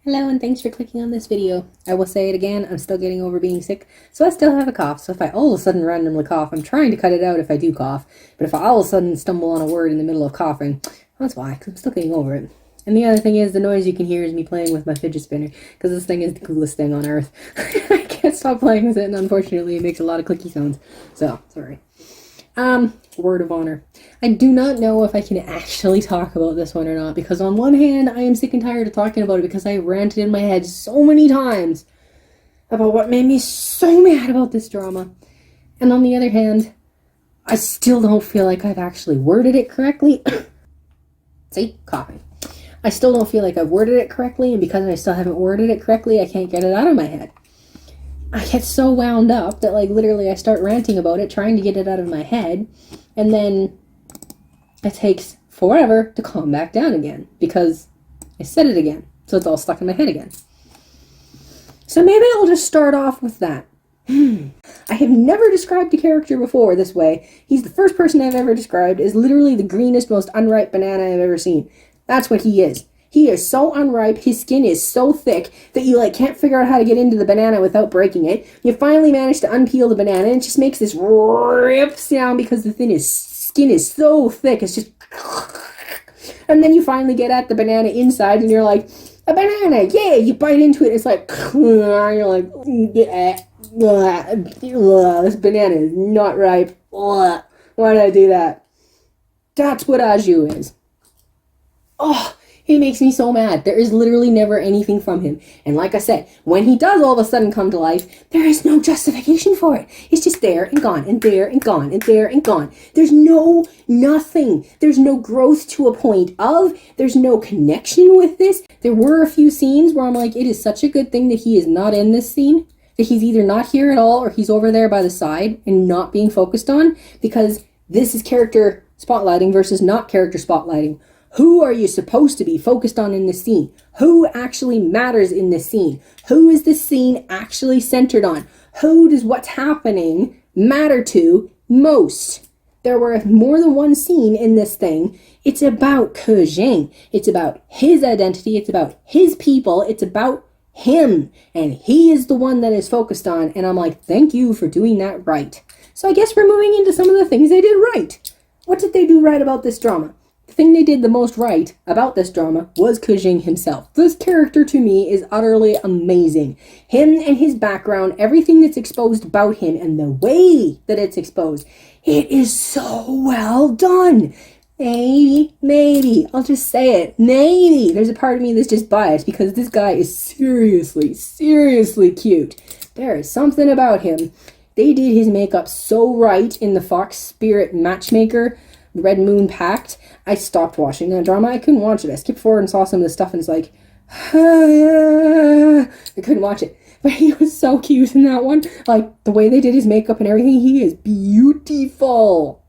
Hello and thanks for clicking on this video. I will say it again, I'm still getting over being sick, so I still have a cough. So if I all of a sudden randomly cough, I'm trying to cut it out if I do cough. But if I all of a sudden stumble on a word in the middle of coughing, that's why, because I'm still getting over it. And the other thing is, the noise you can hear is me playing with my fidget spinner, because this thing is the coolest thing on earth. I can't stop playing with it, and unfortunately it makes a lot of clicky sounds. So, sorry. Word of honor. I do not know if I can actually talk about this one or not, because on one hand, I am sick and tired of talking about it because I ranted in my head so many times about what made me so mad about this drama. And on the other hand, I still don't feel like I've actually worded it correctly. See? Coughing. I still don't feel like I've worded it correctly, and because I still haven't worded it correctly, I can't get it out of my head. I get so wound up that, like, literally I start ranting about it, trying to get it out of my head, and then it takes forever to calm back down again, because I said it again, so it's all stuck in my head again. So maybe I'll just start off with that. I have never described a character before this way. He's the first person I've ever described as literally the greenest, most unripe banana I've ever seen. That's what he is. He is so unripe, his skin is so thick that you can't figure out how to get into the banana without breaking it. You finally manage to unpeel the banana and it just makes this rip sound because the skin is so thick, it's just... And then you finally get at the banana inside and you're like, a banana, yeah! You bite into it and it's like... You're like, this banana is not ripe. Why did I do that? That's what Aju is. Oh, he makes me so mad. There is literally never anything from him. And like I said, when he does all of a sudden come to life, there is no justification for it. It's just there and gone and there and gone and there and gone. There's nothing. There's no growth to a point of. There's no connection with this. There were a few scenes where I'm like, it is such a good thing that he is not in this scene. That he's either not here at all or he's over there by the side and not being focused on. Because this is character spotlighting versus not character spotlighting. Who are you supposed to be focused on in this scene? Who actually matters in this scene? Who is this scene actually centered on? Who does what's happening matter to most? There were more than one scene in this thing. It's about Qiling. It's about his identity. It's about his people. It's about him. And he is the one that is focused on. And I'm like, thank you for doing that right. So I guess we're moving into some of the things they did right. What did they do right about this drama? The thing they did the most right about this drama was Qiling himself. This character to me is utterly amazing. Him and his background, everything that's exposed about him and the way that it's exposed, it is so well done. Maybe, I'll just say it, maybe. There's a part of me that's just biased because this guy is seriously cute. There is something about him. They did his makeup so right in the Fox Spirit Matchmaker Red Moon Pact. I stopped watching that drama. I couldn't watch it. I skipped forward and saw some of the stuff and it's like, I couldn't watch it. But he was so cute in that one. Like, the way they did his makeup and everything, he is beautiful.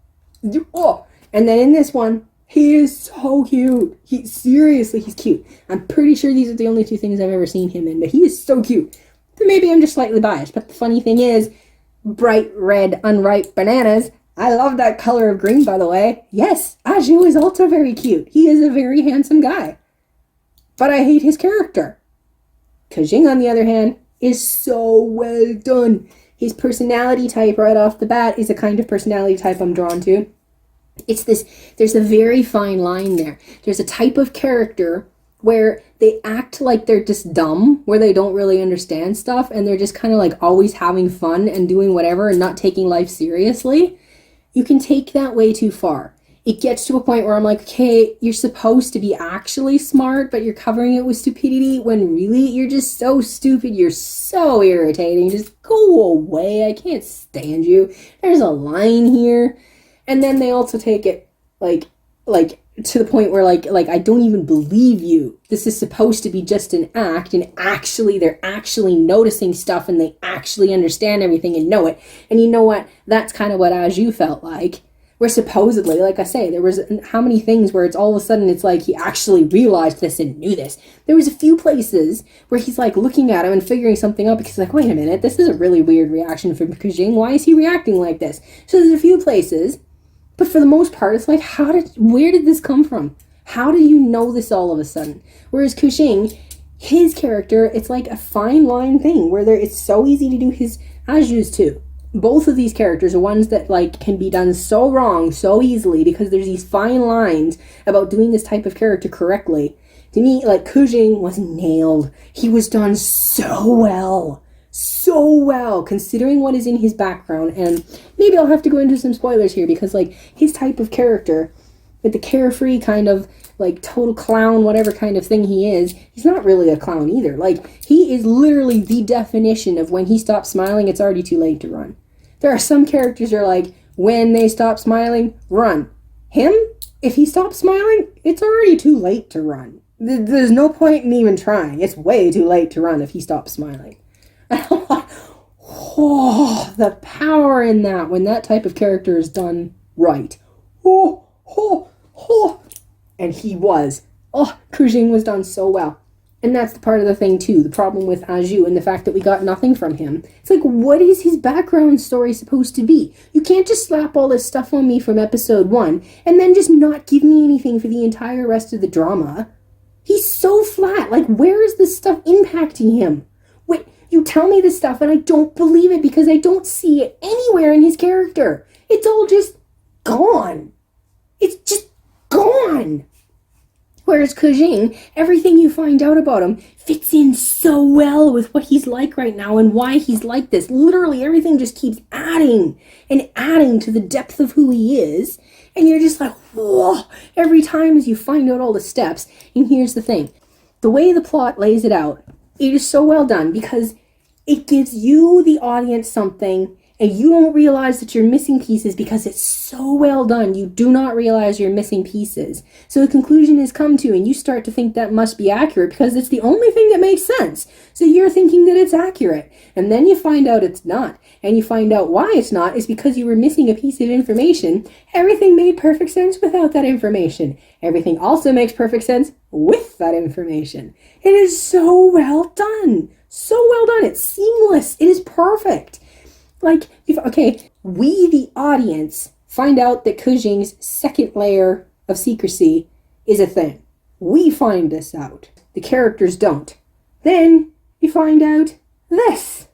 Oh. And then in this one, he is so cute. He's cute. I'm pretty sure these are the only two things I've ever seen him in, but he is so cute. Maybe I'm just slightly biased, but the funny thing is, bright red, unripe bananas. I love that color of green, by the way. Yes, Aju is also very cute. He is a very handsome guy. But I hate his character. Qiling, on the other hand, is so well done. His personality type right off the bat is a kind of personality type I'm drawn to. There's a very fine line there. There's a type of character where they act like they're just dumb, where they don't really understand stuff, and they're just kind of like always having fun and doing whatever and not taking life seriously. You can take that way too far. It gets to a point where I'm like, okay, you're supposed to be actually smart, but you're covering it with stupidity when really you're just so stupid. You're so irritating. Just go away. I can't stand you. There's a line here. And then they also take it like to the point where like I don't even believe you. This is supposed to be just an act, and actually they're actually noticing stuff and they actually understand everything and know it. And you know what? That's kind of what Aju felt like. Where supposedly, like I say, there was how many things where it's all of a sudden it's like he actually realized this and knew this. There was a few places where he's like looking at him and figuring something out because he's like, wait a minute, this is a really weird reaction from Qiling. Why is he reacting like this? So there's a few places. But for the most part, it's like, where did this come from? How do you know this all of a sudden? Whereas Qiling, his character, it's like a fine line thing where it's so easy to do his Aju's too. Both of these characters are ones that like can be done so wrong so easily because there's these fine lines about doing this type of character correctly. To me, like, Qiling was nailed. He was done so well, considering what is in his background. And maybe I'll have to go into some spoilers here because, like, his type of character, with the carefree kind of, like, total clown, whatever kind of thing he is, he's not really a clown either. Like, he is literally the definition of when he stops smiling, it's already too late to run. There are some characters that are like, when they stop smiling, run. Him, if he stops smiling, it's already too late to run. There's no point in even trying. It's way too late to run if he stops smiling. Oh, the power in that when that type of character is done right. And he was. Qiling was done so well. And that's the part of the thing too, the problem with Aju and the fact that we got nothing from him. It's like, what is his background story supposed to be? You can't just slap all this stuff on me from episode 1 and then just not give me anything for the entire rest of the drama. He's so flat. Like, where is this stuff impacting him? Wait, you tell me this stuff and I don't believe it because I don't see it anywhere in his character. It's all just gone. It's just gone. Whereas Qiling, everything you find out about him fits in so well with what he's like right now and why he's like this. Literally, everything just keeps adding and adding to the depth of who he is. And you're just like, whoa, every time as you find out all the steps. And here's the thing. The way the plot lays it out, it is so well done because it gives you, the audience, something, and you don't realize that you're missing pieces because it's so well done. You do not realize you're missing pieces. So the conclusion is come to, and you start to think that must be accurate because it's the only thing that makes sense. So you're thinking that it's accurate. And then you find out it's not. And you find out why it's not is because you were missing a piece of information. Everything made perfect sense without that information. Everything also makes perfect sense with that information. It is so well done. So well done. It's seamless. It is perfect. Like, we, the audience, find out that Qiling's second layer of secrecy is a thing. We find this out. The characters don't. Then you find out this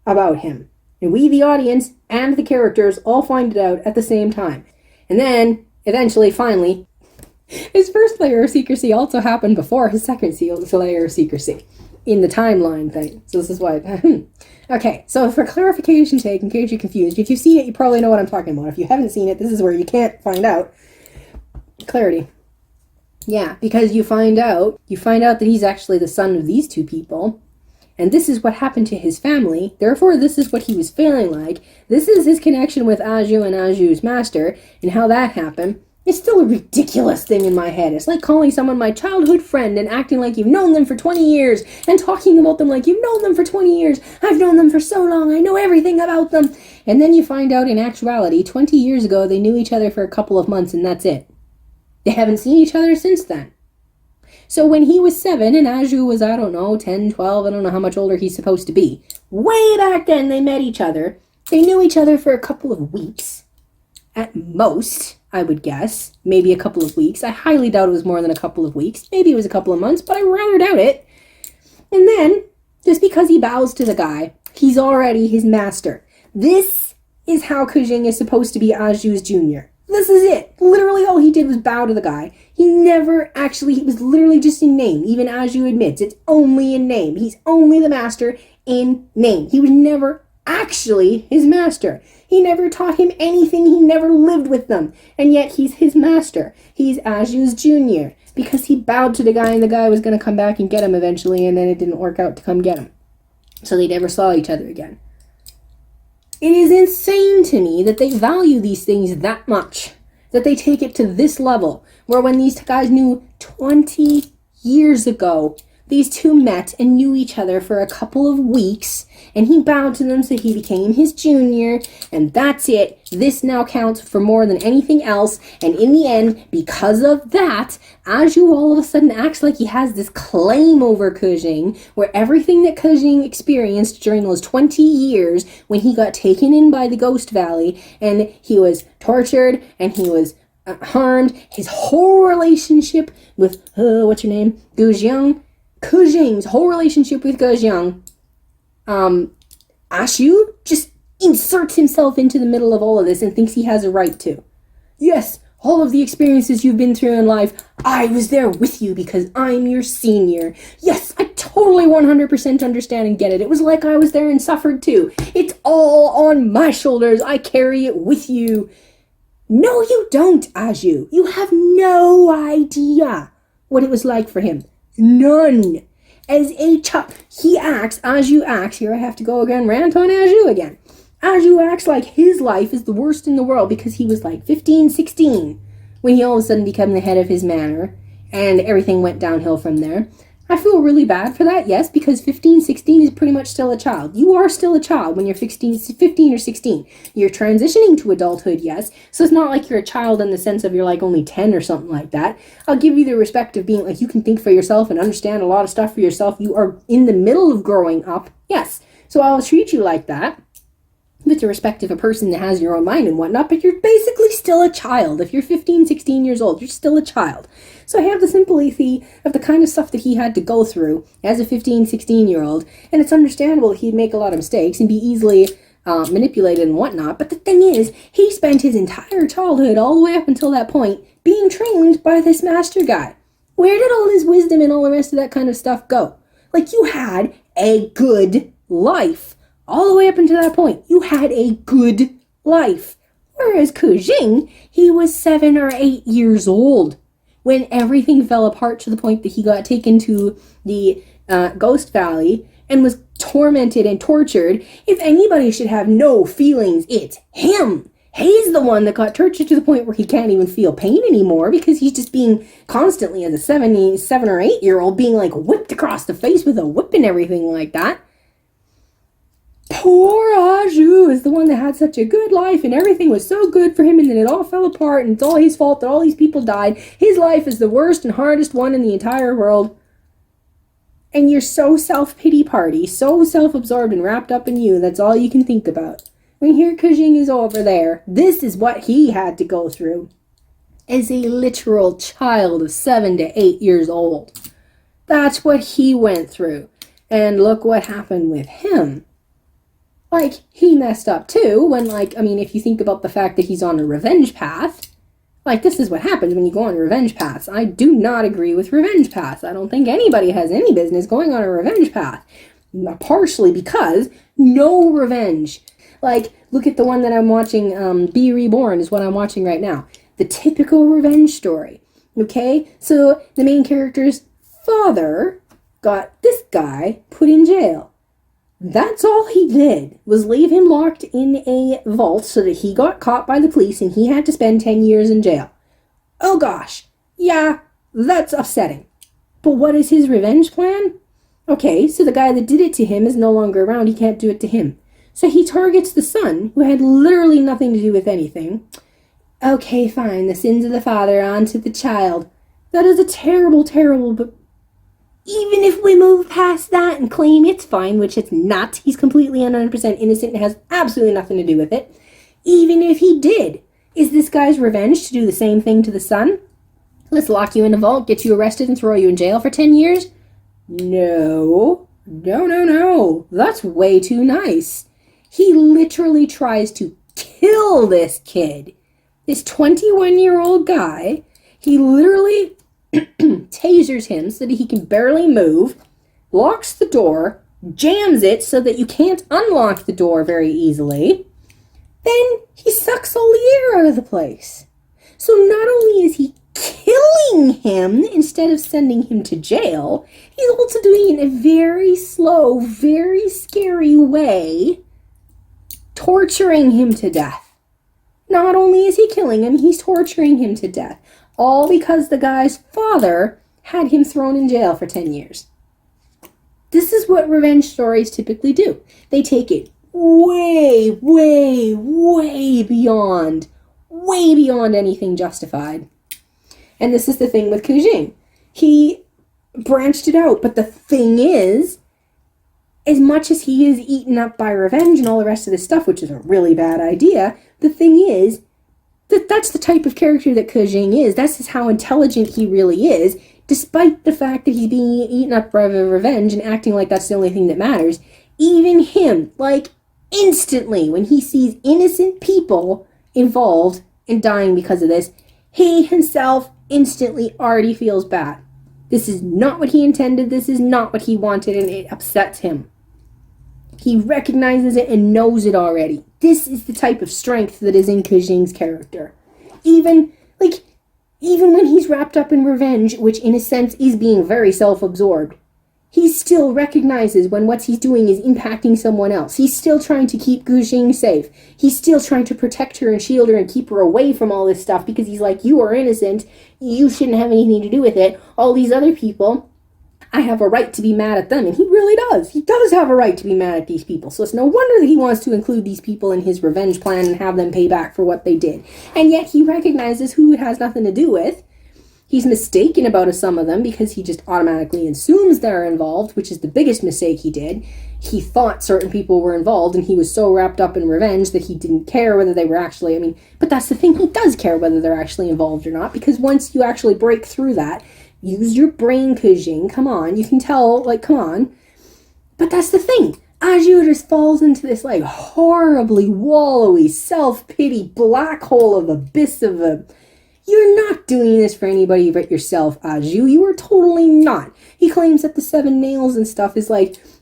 about him. And we, the audience, and the characters all find it out at the same time. And then, eventually, finally, his first layer of secrecy also happened before his second layer of secrecy in the timeline thing. So this is why... Okay, so for clarification's sake, in case you're confused, if you've seen it, you probably know what I'm talking about. If you haven't seen it, this is where you can't find out. Clarity. Yeah, because you find out that he's actually the son of these two people, and this is what happened to his family, therefore this is what he was feeling like, this is his connection with Aju and Aju's master, and how that happened. It's still a ridiculous thing in my head. It's like calling someone my childhood friend and acting like you've known them for 20 years and talking about them like you've known them for 20 years. I've known them for so long. I know everything about them. And then you find out in actuality, 20 years ago, they knew each other for a couple of months and that's it. They haven't seen each other since then. So when he was 7 and Aju was, 10, 12, I don't know how much older he's supposed to be. Way back then they met each other. They knew each other for a couple of weeks. At most, I would guess. Maybe a couple of weeks. I highly doubt it was more than a couple of weeks. Maybe it was a couple of months, but I rather doubt it. And then, just because he bows to the guy, he's already his master. This is how Qiling is supposed to be Aju's junior. This is it. Literally all he did was bow to the guy. He was literally just in name. Even Aju admits, it's only in name. He's only the master in name. He was never actually his master. He never taught him anything. He never lived with them. And yet he's his master. He's Aju's junior. Because he bowed to the guy and the guy was going to come back and get him eventually and then it didn't work out to come get him. So they never saw each other again. It is insane to me that they value these things that much. That they take it to this level. Where when these guys knew 20 years ago, these two met and knew each other for a couple of weeks, and he bowed to them so he became his junior, and that's it. This now counts for more than anything else, and in the end, because of that, Aju all of a sudden acts like he has this claim over Qiling, where everything that Qiling experienced during those 20 years, when he got taken in by the Ghost Valley, and he was tortured, and he was harmed, his whole relationship with, what's her name, Guzheng, Qiling whole relationship with Gejiang, Ashu just inserts himself into the middle of all of this and thinks he has a right to. Yes, all of the experiences you've been through in life, I was there with you because I'm your senior. Yes, I totally 100% understand and get it. It was like I was there and suffered too. It's all on my shoulders. I carry it with you. No, you don't, Aju. You have no idea what it was like for him. None. As a child, Aju acts, here I have to go again, rant on Aju again. Aju acts like his life is the worst in the world because he was like 15, 16 when he all of a sudden became the head of his manor and everything went downhill from there. I feel really bad for that, yes, because 15, 16 is pretty much still a child. You are still a child when you're 15 or 16. You're transitioning to adulthood, yes, so it's not like you're a child in the sense of you're like only 10 or something like that. I'll give you the respect of being like you can think for yourself and understand a lot of stuff for yourself. You are in the middle of growing up, yes, so I'll treat you like that with the respect of a person that has your own mind and whatnot, but you're basically still a child. If you're 15, 16 years old, you're still a child. So I have the sympathy of the kind of stuff that he had to go through as a 15, 16-year-old, and it's understandable he'd make a lot of mistakes and be easily manipulated and whatnot, but the thing is, he spent his entire childhood, all the way up until that point, being trained by this master guy. Where did all his wisdom and all the rest of that kind of stuff go? Like, you had a good life. All the way up until that point, you had a good life. Whereas Qiling, he was 7 or 8 years old when everything fell apart to the point that he got taken to the Ghost Valley and was tormented and tortured. If anybody should have no feelings, it's him. He's the one that got tortured to the point where he can't even feel pain anymore because he's just being constantly, as a 7 or 8-year-old, being like whipped across the face with a whip and everything like that. Poor Aju is the one that had such a good life and everything was so good for him and then it all fell apart and it's all his fault that all these people died. His life is the worst and hardest one in the entire world. And you're so self-pity party, so self-absorbed and wrapped up in you, that's all you can think about. When here Qiling is over there, this is what he had to go through as a literal child of 7 to 8 years old. That's what he went through. And look what happened with him. Like, he messed up too when, like, I mean, if you think about the fact that he's on a revenge path, like, this is what happens when you go on revenge paths. I do not agree with revenge paths. I don't think anybody has any business going on a revenge path. Partially because no revenge. Like, look at the one that I'm watching, Be Reborn is what I'm watching right now. The typical revenge story. Okay? So, the main character's father got this guy put in jail. That's all he did, was leave him locked in a vault so that he got caught by the police and he had to spend 10 years in jail. Oh gosh, yeah, that's upsetting. But what is his revenge plan? Okay, so the guy that did it to him is no longer around, he can't do it to him. So he targets the son, who had literally nothing to do with anything. Okay, fine, the sins of the father onto the child. That is a terrible, but even if we move past that and claim it's fine, which it's not, he's completely 100% innocent and has absolutely nothing to do with it. Even if he did, is this guy's revenge to do the same thing to the son? Let's lock you in a vault, get you arrested, and throw you in jail for 10 years? No. That's way too nice. He literally tries to kill this kid. This 21-year-old guy, he literally tasers him so that he can barely move, locks the door, jams it so that you can't unlock the door very easily. Then he sucks all the air out of the place. So not only is he killing him instead of sending him to jail, he's also doing it in a very slow, very scary way, torturing him to death. Not only is he killing him, he's torturing him to death. All because the guy's father had him thrown in jail for 10 years. This is what revenge stories typically do. They take it way beyond anything justified. And this is the thing with Qiling. He branched it out, but the thing is, as much as he is eaten up by revenge and all the rest of this stuff, which is a really bad idea, the thing is, that's the type of character that Qiling is. That's just how intelligent he really is. Despite the fact that he's being eaten up by revenge and acting like that's the only thing that matters, even him, like, instantly, when he sees innocent people involved in dying because of this, he himself instantly already feels bad. This is not what he intended, this is not what he wanted, and it upsets him. He recognizes it and knows it already. This is the type of strength that is in Qiling's character. Even when he's wrapped up in revenge, which in a sense is being very self-absorbed, he still recognizes when what he's doing is impacting someone else. He's still trying to keep Qiling safe. He's still trying to protect her and shield her and keep her away from all this stuff because he's like, you are innocent. You shouldn't have anything to do with it. All these other people, I have a right to be mad at them. And he really does. He does have a right to be mad at these people. So it's no wonder that he wants to include these people in his revenge plan and have them pay back for what they did. And yet he recognizes who it has nothing to do with. He's mistaken about some of them because he just automatically assumes they're involved, which is the biggest mistake he did. He thought certain people were involved and he was so wrapped up in revenge that he didn't care whether they were actually, but that's the thing, he does care whether they're actually involved or not, because once you actually break through that, use your brain, Qiling, come on, you can tell, come on. But that's the thing, Aju just falls into this, horribly wallowy, self-pity black hole of abyss of a... You're not doing this for anybody but yourself, Aju. You are totally not. He claims that the 7 nails and stuff is,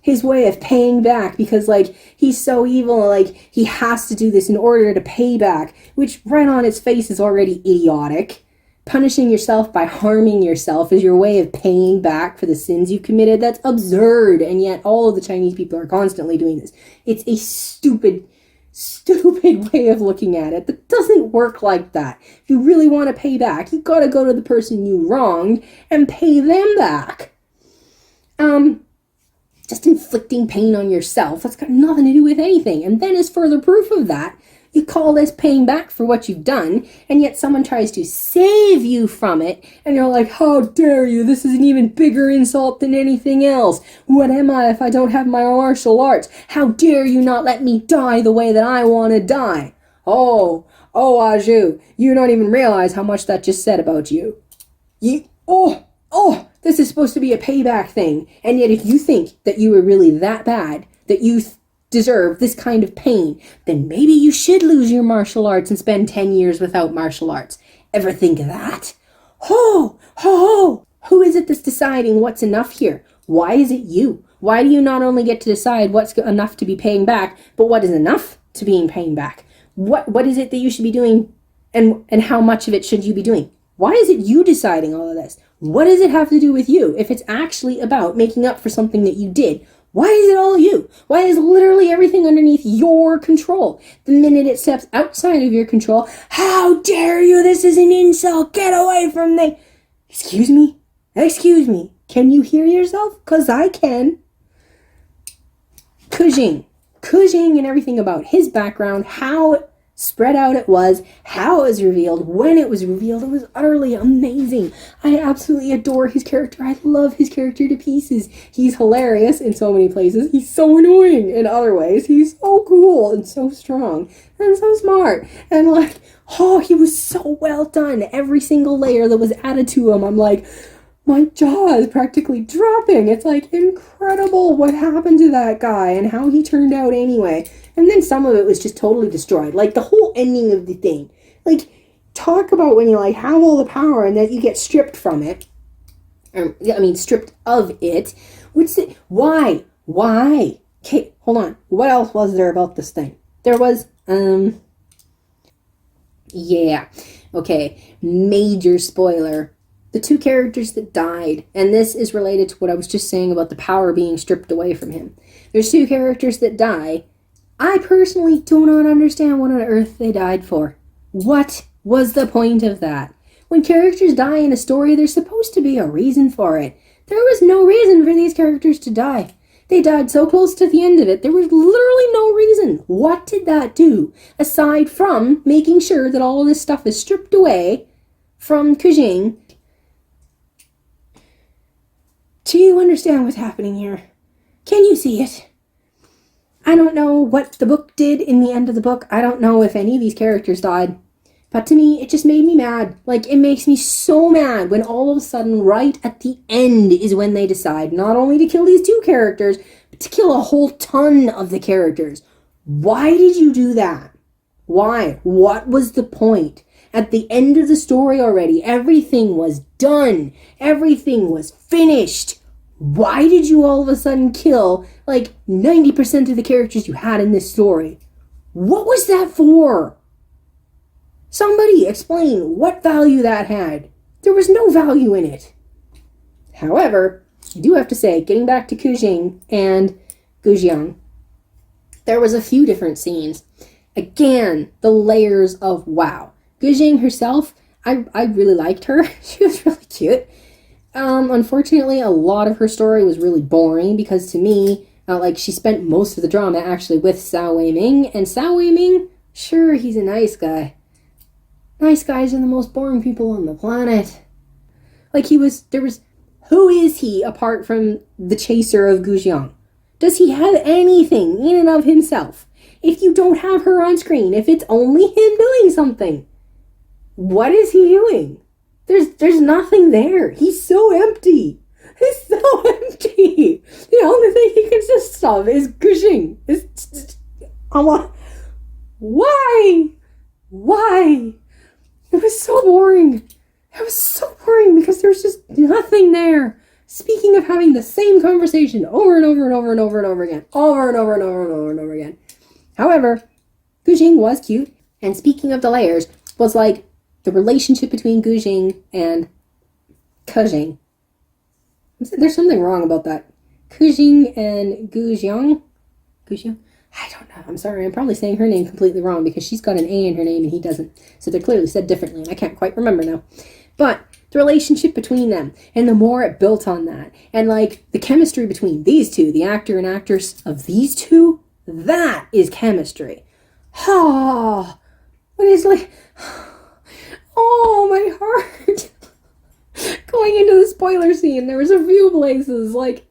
his way of paying back because, he's so evil, he has to do this in order to pay back, which right on its face is already idiotic. Punishing yourself by harming yourself is your way of paying back for the sins you committed. That's absurd, and yet all of the Chinese people are constantly doing this. It's a stupid way of looking at it that doesn't work like that. If you really want to pay back, you gotta go to the person you wronged and pay them back. Just inflicting pain on yourself, that's got nothing to do with anything. And then as further proof of that, you call this paying back for what you've done, and yet someone tries to save you from it, and you're like, how dare you, this is an even bigger insult than anything else. What am I if I don't have my martial arts? How dare you not let me die the way that I want to die? Oh, Aju, you don't even realize how much that just said about you. This is supposed to be a payback thing, and yet if you think that you were really that bad, that you deserve this kind of pain, then maybe you should lose your martial arts and spend 10 years without martial arts. Ever think of that? Who is it that's deciding what's enough here? Why is it you? Why do you not only get to decide what's enough to be paying back, but what is enough to being paying back? What is it that you should be doing, and how much of it should you be doing? Why is it you deciding all of this? What does it have to do with you if it's actually about making up for something that you did? Why is it all you? Why is literally everything underneath your control? The minute it steps outside of your control, how dare you? This is an insult. Get away from me. Excuse me? Can you hear yourself? 'Cause I can. Qiling and everything about his background, how spread out it was, how it was revealed, when it was revealed, it was utterly amazing. I absolutely adore his character. I love his character to pieces. He's hilarious in so many places. He's so annoying in other ways. He's so cool and so strong and so smart. And he was so well done. Every single layer that was added to him, I'm like, my jaw is practically dropping. It's incredible what happened to that guy and how he turned out anyway. And then some of it was just totally destroyed. The whole ending of the thing. Talk about when you have all the power and then you get stripped from it. Stripped of it. Why? Okay, hold on. What else was there about this thing? There was, major spoiler. The 2 characters that died, and this is related to what I was just saying about the power being stripped away from him. There's 2 characters that die. I personally do not understand what on earth they died for. What was the point of that? When characters die in a story, there's supposed to be a reason for it. There was no reason for these characters to die. They died so close to the end of it, there was literally no reason. What did that do? Aside from making sure that all of this stuff is stripped away from Qiling. Do you understand what's happening here? Can you see it? I don't know what the book did in the end of the book. I don't know if any of these characters died. But to me, it just made me mad. Like, it makes me so mad when all of a sudden, right at the end is when they decide not only to kill these 2 characters, but to kill a whole ton of the characters. Why did you do that? Why? What was the point? At the end of the story already, everything was done. Everything was finished. Why did you all of a sudden kill, like, 90% of the characters you had in this story? What was that for? Somebody explain what value that had. There was no value in it. However, I do have to say, getting back to Qiling and Gujiang, there was a few different scenes. Again, the layers of wow. Gujiang herself, I really liked her. She was really cute. Unfortunately, a lot of her story was really boring because to me, like, she spent most of the drama actually with Cao Weiming, and Cao Weiming, sure, he's a nice guy. Nice guys are the most boring people on the planet. Like, who is he apart from the chaser of Gujiang? Does he have anything in and of himself? If you don't have her on screen, if it's only him doing something, what is he doing? There's nothing there. He's so empty. He's so empty. The only thing he consists of is Gujiang. Why? Why? It was so boring. It was so boring because there was just nothing there. Speaking of having the same conversation over and over and over and over and over again. Over and over and over and over and over again. However, Gujiang was cute. And speaking of the layers, was like the relationship between Gujiang and Qiling. There's something wrong about that. Qiling and Gujiang? Gujiang? I don't know. I'm sorry. I'm probably saying her name completely wrong because she's got an A in her name and he doesn't. So they're clearly said differently and I can't quite remember now. But the relationship between them and the more it built on that and like the chemistry between these two, the actor and actress of these two, that is chemistry. Ah, but it's like, oh, my heart. Going into the spoiler scene, there was a few places like,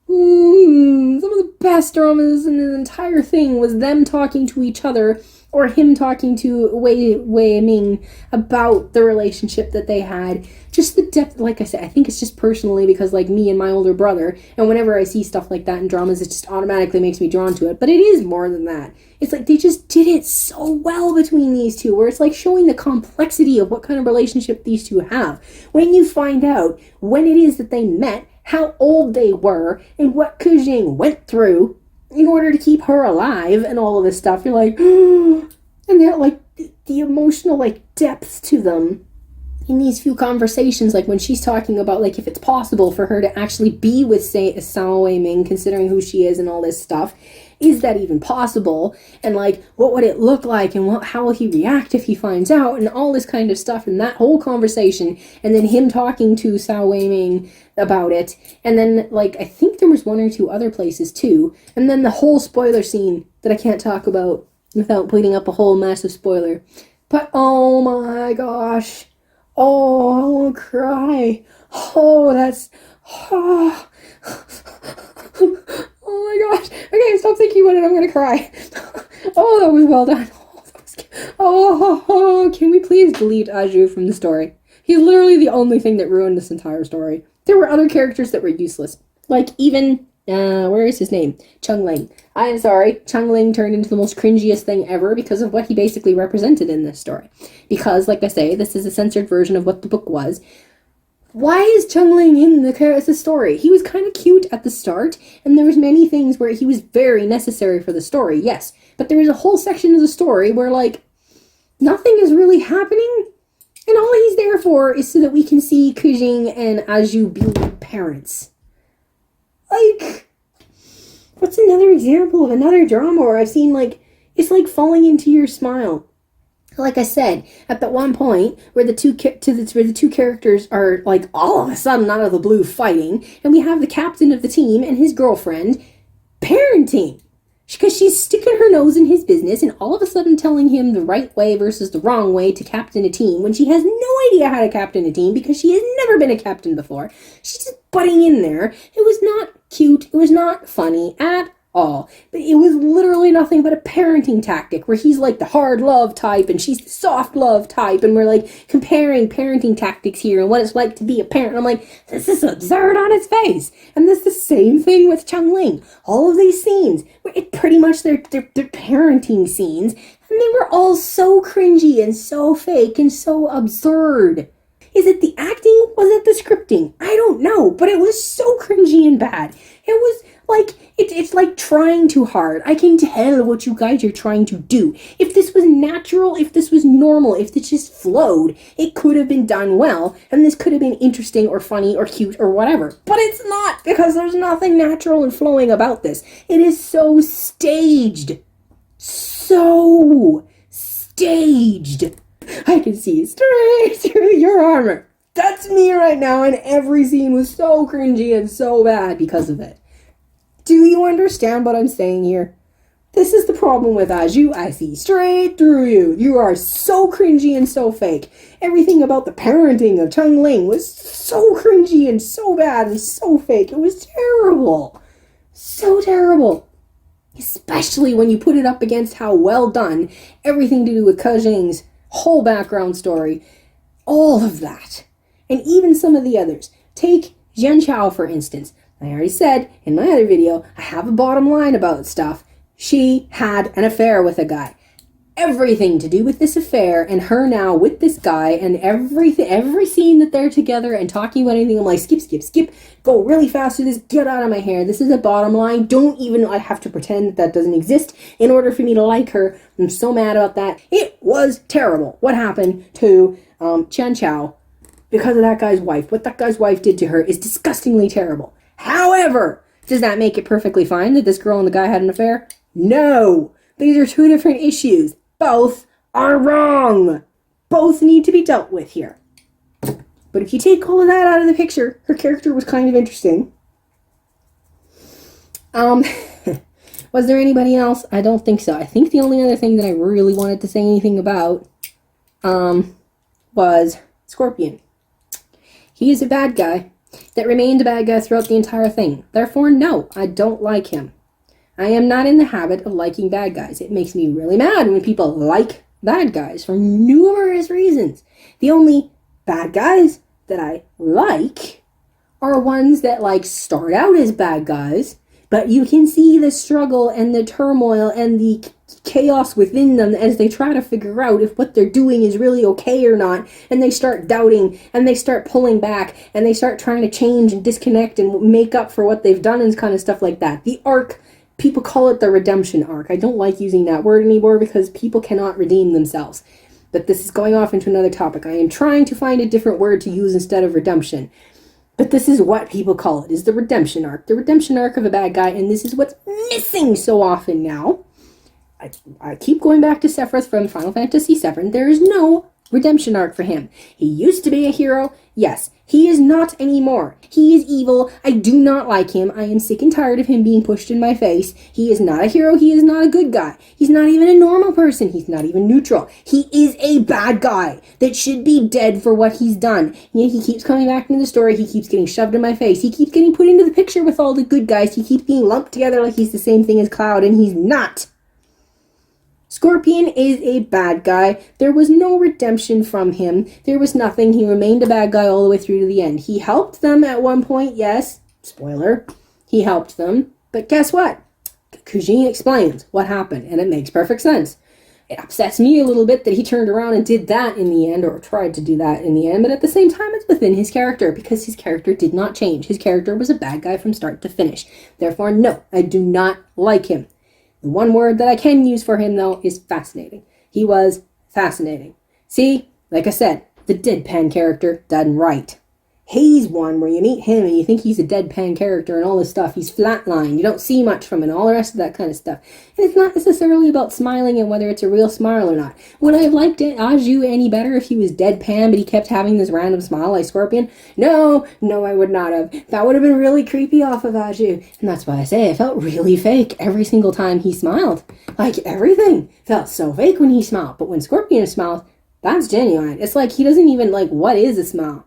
some of the best dramas in the entire thing was them talking to each other or him talking to Wei Ming about the relationship that they had. Just the depth, like I said, I think it's just personally because like me and my older brother, and whenever I see stuff like that in dramas, it just automatically makes me drawn to it. But it is more than that. It's like they just did it so well between these two, where it's like showing the complexity of what kind of relationship these two have. When you find out when it is that they met, how old they were, and what Qiling went through in order to keep her alive and all of this stuff, you're like, and they're like the emotional like depth to them in these few conversations, like when she's talking about like if it's possible for her to actually be with say Cao Weiming, considering who she is and all this stuff. Is that even possible? And like, what would it look like? And how will he react if he finds out? And all this kind of stuff. And that whole conversation. And then him talking to Cao Weiming about it. And then, like, I think there was 1 or 2 other places too. And then the whole spoiler scene that I can't talk about without putting up a whole massive spoiler. But, oh my gosh. Oh, I want to cry. Oh, that's... Oh. Oh my gosh. Okay, stop thinking about it. I'm going to cry. Oh, that was well done. Oh, can we please delete Aju from the story? He's literally the only thing that ruined this entire story. There were other characters that were useless. Like even, where is his name? Qiling. I am sorry. Qiling turned into the most cringiest thing ever because of what he basically represented in this story. Because, like I say, this is a censored version of what the book was. Why is Qiling in the story? He was kind of cute at the start, and there was many things where he was very necessary for the story, yes. But there was a whole section of the story where, like, nothing is really happening, and all he's there for is so that we can see Qiling and Aju be parents. Like, what's another example of another drama where I've seen, like, it's like falling into your smile. Like I said, at that one point where the two characters are like all of a sudden out of the blue fighting, and we have the captain of the team and his girlfriend parenting because she's sticking her nose in his business and all of a sudden telling him the right way versus the wrong way to captain a team when she has no idea how to captain a team because she has never been a captain before. She's just butting in there. It was not cute. It was not funny at all. But it was literally nothing but a parenting tactic where he's like the hard love type and she's the soft love type, and we're like comparing parenting tactics here and what it's like to be a parent. I'm like, this is absurd on its face. And this is the same thing with Qiling. All of these scenes, it pretty much they're parenting scenes, and they were all so cringy and so fake and so absurd. Is it the acting? Was it the scripting? I don't know, but it was so cringy and bad. It was like, it's like trying too hard. I can tell what you guys are trying to do. If this was natural, if this was normal, if this just flowed, it could have been done well, and this could have been interesting or funny or cute or whatever. But it's not, because there's nothing natural and flowing about this. It is so staged. So staged. I can see straight through your armor. That's me right now, and every scene was so cringy and so bad because of it. Do you understand what I'm saying here? This is the problem with Aju. I see straight through you. You are so cringy and so fake. Everything about the parenting of Qiling was so cringy and so bad and so fake. It was terrible. So terrible. Especially when you put it up against how well done everything to do with Qiling's whole background story, all of that, and even some of the others. Take Jian Chao, for instance. I already said in my other video, I have a bottom line about stuff. She had an affair with a guy. Everything to do with this affair and her now with this guy, and every scene that they're together and talking about anything, I'm like, skip, skip, skip, go really fast through this, get out of my hair. This is a bottom line. Don't even, I have to pretend that doesn't exist in order for me to like her. I'm so mad about that. It was terrible what happened to Jian Chao because of that guy's wife. What that guy's wife did to her is disgustingly terrible. However, does that make it perfectly fine that this girl and the guy had an affair? No. These are two different issues. Both are wrong. Both need to be dealt with here. But if you take all of that out of the picture, her character was kind of interesting. Was there anybody else? I don't think so. I think the only other thing that I really wanted to say anything about was Scorpion. He is a bad guy that remained a bad guy throughout the entire thing. Therefore, no, I don't like him. I am not in the habit of liking bad guys. It makes me really mad when people like bad guys for numerous reasons. The only bad guys that I like are ones that like start out as bad guys, but you can see the struggle and the turmoil and the chaos within them as they try to figure out if what they're doing is really okay or not, and they start doubting and they start pulling back and they start trying to change and disconnect and make up for what they've done and kind of stuff like that. The arc, people call it the redemption arc. I don't like using that word anymore because people cannot redeem themselves. But this is going off into another topic. I am trying to find a different word to use instead of redemption. But this is what people call it, is the redemption arc. The redemption arc of a bad guy, and this is what's missing so often now. I keep going back to Sephiroth from Final Fantasy VII. There is no redemption arc for him. He used to be a hero. Yes, he is not anymore. He is evil. I do not like him. I am sick and tired of him being pushed in my face. He is not a hero. He is not a good guy. He's not even a normal person. He's not even neutral. He is a bad guy that should be dead for what he's done. Yet he keeps coming back into the story. He keeps getting shoved in my face. He keeps getting put into the picture with all the good guys. He keeps being lumped together like he's the same thing as Cloud, and he's not. Scorpion is a bad guy. There was no redemption from him. There was nothing. He remained a bad guy all the way through to the end. He helped them at one point, yes. Spoiler. He helped them. But guess what? Qiling explains what happened, and it makes perfect sense. It upsets me a little bit that he turned around and did that in the end, or tried to do that in the end, but at the same time, it's within his character, because his character did not change. His character was a bad guy from start to finish. Therefore, no, I do not like him. The one word that I can use for him, though, is fascinating. He was fascinating. See, like I said, the deadpan character done right. He's one where you meet him and you think he's a deadpan character and all this stuff. He's flatline. You don't see much from him and all the rest of that kind of stuff. And it's not necessarily about smiling and whether it's a real smile or not. Would I have liked Aju any better if he was deadpan but he kept having this random smile like Scorpion? No, I would not have. That would have been really creepy off of Aju. And that's why I say it felt really fake every single time he smiled. Like, everything felt so fake when he smiled. But when Scorpion smiles, that's genuine. It's like he doesn't even, like, what is a smile?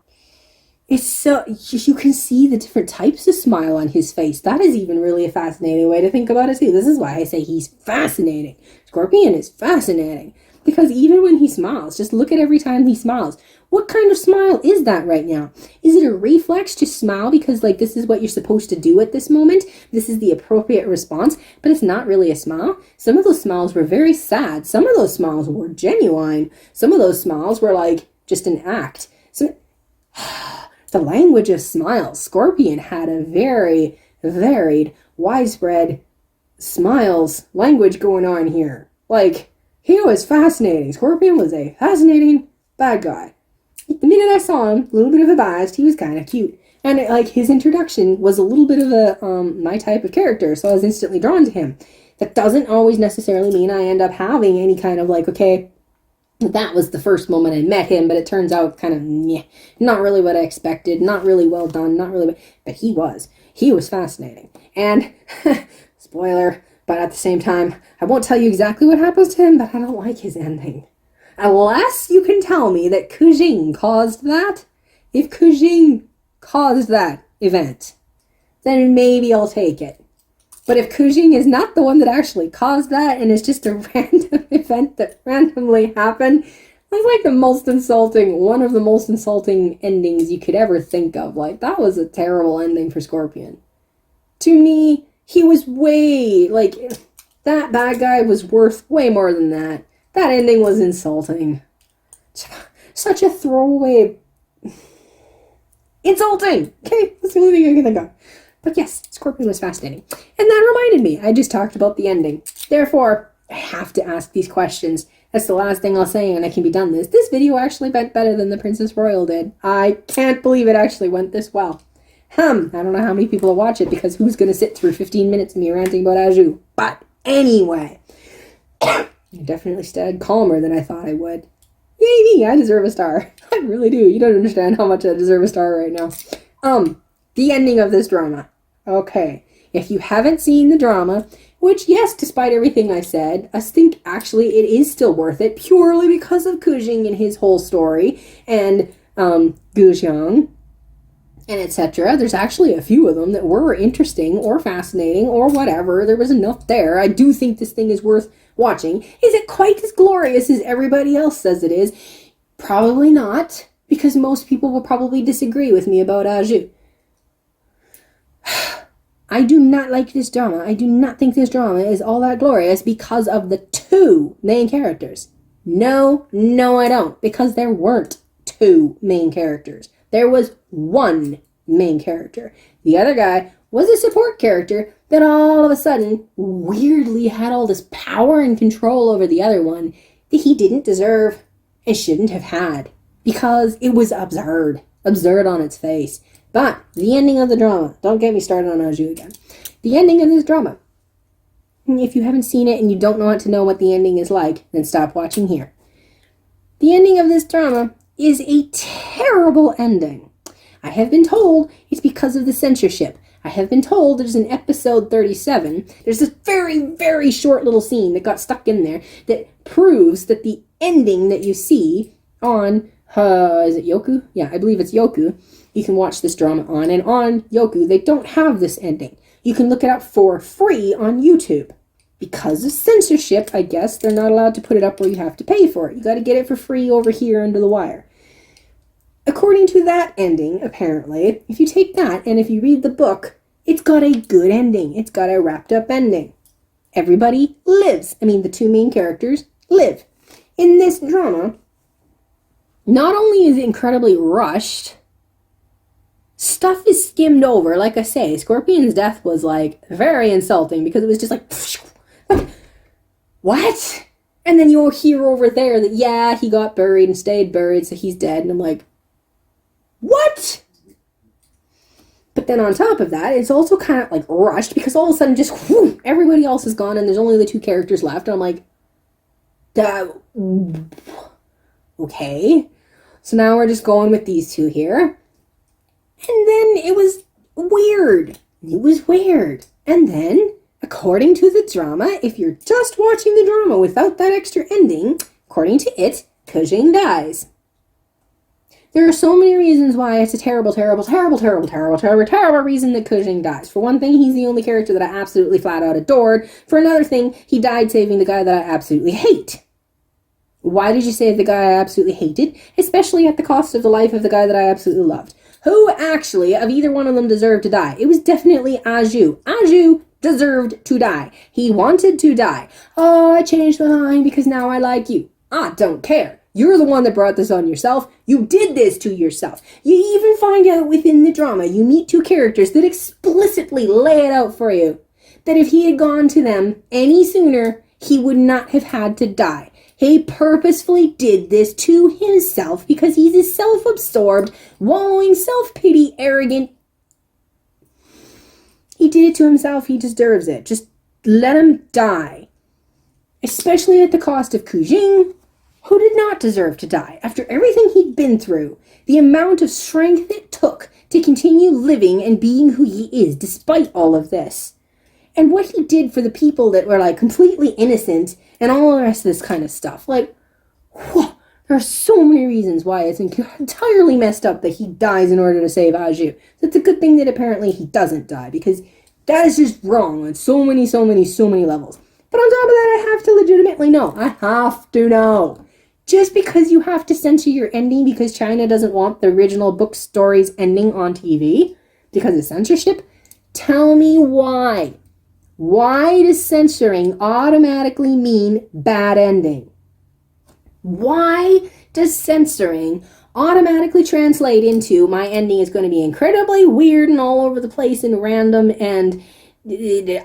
It's so, you can see the different types of smile on his face. That is even really a fascinating way to think about it too. This is why I say he's fascinating. Scorpion is fascinating. Because even when he smiles, just look at every time he smiles. What kind of smile is that right now? Is it a reflex to smile because like this is what you're supposed to do at this moment? This is the appropriate response, but it's not really a smile. Some of those smiles were very sad. Some of those smiles were genuine. Some of those smiles were like just an act. So the language of smiles. Scorpion had a very varied, widespread smiles language going on here. Like, he was fascinating. Scorpion was a fascinating bad guy. The minute I saw him, a little bit of a biased, he was kind of cute. And like his introduction was a little bit of a my type of character, so I was instantly drawn to him. That doesn't always necessarily mean I end up having any kind of like, okay, that was the first moment I met him, but it turns out kind of not really what I expected, not really well done, not really, but he was fascinating. And spoiler, but at the same time, I won't tell you exactly what happens to him, but I don't like his ending. Unless you can tell me that Qiling caused that. If Qiling caused that event, then maybe I'll take it. But if Qiling is not the one that actually caused that, and it's just a random event that randomly happened, that's like one of the most insulting endings you could ever think of. Like, that was a terrible ending for Scorpion. To me, he was that bad guy was worth way more than that. That ending was insulting. Such a throwaway. Insulting! Okay, that's the only thing I can think of. But yes, Scorpion was fascinating. And that reminded me, I just talked about the ending. Therefore, I have to ask these questions. That's the last thing I'll say and I can be done this. This video actually went better than the Princess Royal did. I can't believe it actually went this well. I don't know how many people will watch it because who's going to sit through 15 minutes of me ranting about Aju? But anyway, I definitely stayed calmer than I thought I would. Yay me, I deserve a star. I really do. You don't understand how much I deserve a star right now. The ending of this drama. Okay, if you haven't seen the drama, which, yes, despite everything I said, I think actually it is still worth it purely because of Qiling and his whole story and Gujiang and etc. There's actually a few of them that were interesting or fascinating or whatever. There was enough there. I do think this thing is worth watching. Is it quite as glorious as everybody else says it is? Probably not, because most people will probably disagree with me about Aju. I do not like this drama. I do not think this drama is all that glorious because of the two main characters. No, I don't. Because there weren't two main characters. There was one main character. The other guy was a support character that all of a sudden weirdly had all this power and control over the other one that he didn't deserve and shouldn't have had. Because it was absurd. Absurd on its face. But the ending of the drama, don't get me started on Aju again. The ending of this drama, if you haven't seen it and you don't want to know what the ending is like, then stop watching here. The ending of this drama is a terrible ending. I have been told it's because of the censorship. I have been told there's an episode 37. There's this very, very short little scene that got stuck in there that proves that the ending that you see on, is it Yoku? Yeah, I believe it's Yoku. You can watch this drama on, and on Yoku, they don't have this ending. You can look it up for free on YouTube. Because of censorship, I guess, they're not allowed to put it up where you have to pay for it. You got to get it for free over here under the wire. According to that ending, apparently, if you take that and if you read the book, it's got a good ending. It's got a wrapped up ending. Everybody lives. I mean, the two main characters live. In this drama, not only is it incredibly rushed, stuff is skimmed over. Like I say, Scorpion's death was like very insulting because it was just like what? And then you'll hear over there that, yeah, he got buried and stayed buried, so he's dead. And I'm like, what? But then on top of that, it's also kind of like rushed because all of a sudden just whoo, everybody else is gone and there's only the two characters left. And I'm like, okay. So now we're just going with these two here. And then it was weird. It was weird. And then, according to the drama, if you're just watching the drama without that extra ending, according to it, Qiling dies. There are so many reasons why it's a terrible, terrible, terrible, terrible, terrible, terrible, terrible reason that Qiling dies. For one thing, he's the only character that I absolutely flat out adored. For another thing, he died saving the guy that I absolutely hate. Why did you save the guy I absolutely hated? Especially at the cost of the life of the guy that I absolutely loved. Who actually, of either one of them, deserved to die? It was definitely Aju. Aju deserved to die. He wanted to die. Oh, I changed my mind because now I like you. I don't care. You're the one that brought this on yourself. You did this to yourself. You even find out within the drama, you meet two characters that explicitly lay it out for you, that if he had gone to them any sooner, he would not have had to die. He purposefully did this to himself because he's a self-absorbed, wallowing, self-pity, arrogant. He did it to himself. He deserves it. Just let him die. Especially at the cost of Qiling, who did not deserve to die. After everything he'd been through, the amount of strength it took to continue living and being who he is despite all of this. And what he did for the people that were like completely innocent and all the rest of this kind of stuff. Like, whew, there are so many reasons why it's entirely messed up that he dies in order to save Aju. So it's a good thing that apparently he doesn't die, because that is just wrong on so many levels. But on top of that, I have to legitimately know. I have to know. Just because you have to censor your ending because China doesn't want the original book story's ending on TV because of censorship, tell me why. Why does censoring automatically mean bad ending? Why does censoring automatically translate into my ending is going to be incredibly weird and all over the place and random and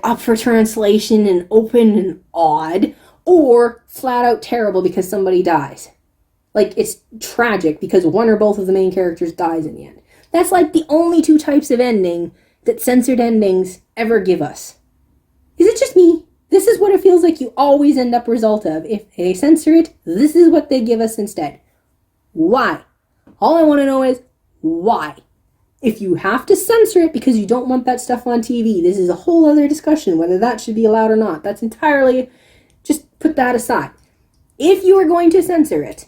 up for translation and open and odd, or flat out terrible because somebody dies? Like, it's tragic because one or both of the main characters dies in the end. That's like the only two types of ending that censored endings ever give us. Is it just me? This is what it feels like you always end up result of. If they censor it, this is what they give us instead. Why? All I want to know is why. If you have to censor it because you don't want that stuff on TV, this is a whole other discussion whether that should be allowed or not. That's entirely, just put that aside. If you are going to censor it,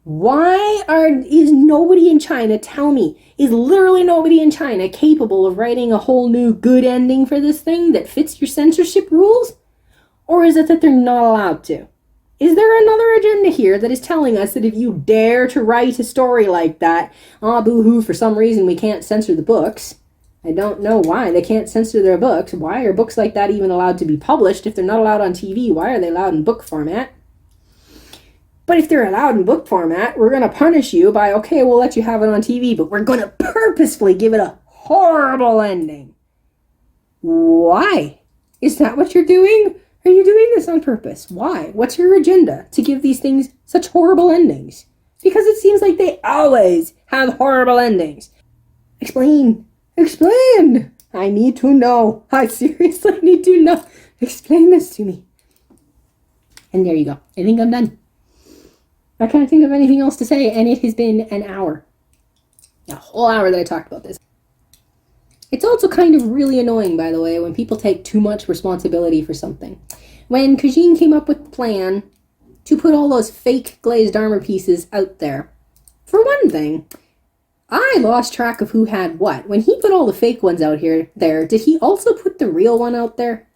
is nobody in China, tell me, is literally nobody in China capable of writing a whole new good ending for this thing that fits your censorship rules? Or is it that they're not allowed to? Is there another agenda here that is telling us that if you dare to write a story like that, boo-hoo, for some reason we can't censor the books? I don't know why they can't censor their books. Why are books like that even allowed to be published? If they're not allowed on TV, why are they allowed in book format? But if they're allowed in book format, we're going to punish you by, okay, we'll let you have it on TV, but we're going to purposefully give it a horrible ending. Why? Is that what you're doing? Are you doing this on purpose? Why? What's your agenda to give these things such horrible endings? Because it seems like they always have horrible endings. Explain. Explain. I need to know. I seriously need to know. Explain this to me. And there you go. I think I'm done. I can't think of anything else to say, and it has been an hour. A whole hour that I talked about this. It's also kind of really annoying, by the way, when people take too much responsibility for something. When Qiling came up with the plan to put all those fake glazed armor pieces out there, for one thing, I lost track of who had what. When he put all the fake ones out there, did he also put the real one out there?